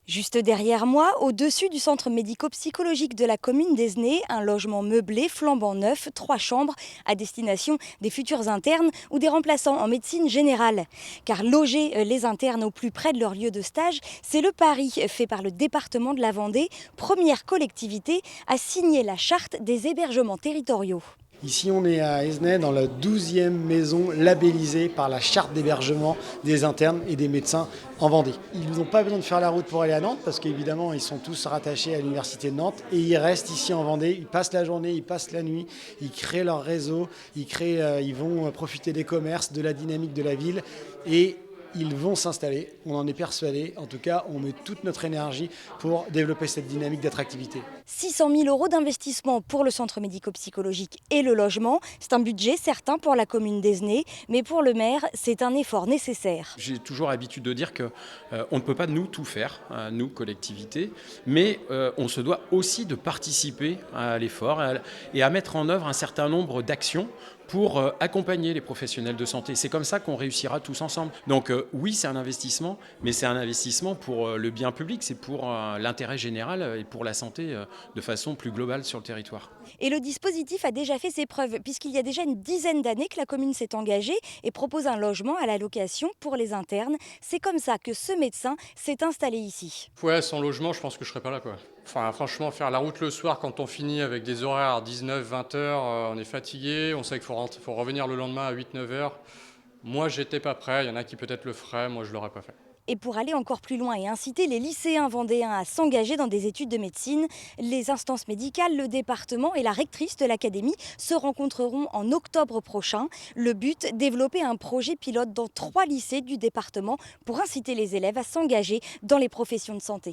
Juste derrière moi, au-dessus du centre médico-psychologique de la commune d'Esnay, un logement meublé flambant neuf, 3 chambres, à destination des futurs internes ou des remplaçants en médecine générale. Car loger les internes au plus près de leur lieu de stage, c'est le pari fait par le département de la Vendée, première collectivité à signer la charte des hébergements territoriaux. Ici, on est à Esnay, dans la 12e maison labellisée par la charte d'hébergement des internes et des médecins en Vendée. Ils n'ont pas besoin de faire la route pour aller à Nantes parce qu'évidemment, ils sont tous rattachés à l'université de Nantes et ils restent ici en Vendée. Ils passent la journée, ils passent la nuit, ils créent leur réseau, ils vont profiter des commerces, de la dynamique de la ville et ils vont s'installer, on en est persuadé. En tout cas, on met toute notre énergie pour développer cette dynamique d'attractivité. 600 000 euros d'investissement pour le centre médico-psychologique et le logement. C'est un budget certain pour la commune d'Esnay, mais pour le maire, c'est un effort nécessaire. J'ai toujours l'habitude de dire qu'on ne peut pas nous tout faire, nous collectivités, mais on se doit aussi de participer à l'effort et à mettre en œuvre un certain nombre d'actions pour accompagner les professionnels de santé. C'est comme ça qu'on réussira tous ensemble. Donc oui, c'est un investissement, mais c'est un investissement pour le bien public, c'est pour l'intérêt général et pour la santé de façon plus globale sur le territoire. Et le dispositif a déjà fait ses preuves, puisqu'il y a déjà une dizaine d'années que la commune s'est engagée et propose un logement à la location pour les internes. C'est comme ça que ce médecin s'est installé ici. Ouais, sans logement, je pense que je serais pas là, quoi. Enfin, franchement, faire la route le soir quand on finit avec des horaires à 19, 20 heures, on est fatigué, on sait qu'il faut revenir le lendemain à 8, 9 heures. Moi, j'étais pas prêt. Il y en a qui peut-être le feraient, moi, je l'aurais pas fait. Et pour aller encore plus loin et inciter les lycéens vendéens à s'engager dans des études de médecine, les instances médicales, le département et la rectrice de l'académie se rencontreront en octobre prochain. Le but, développer un projet pilote dans 3 lycées du département pour inciter les élèves à s'engager dans les professions de santé.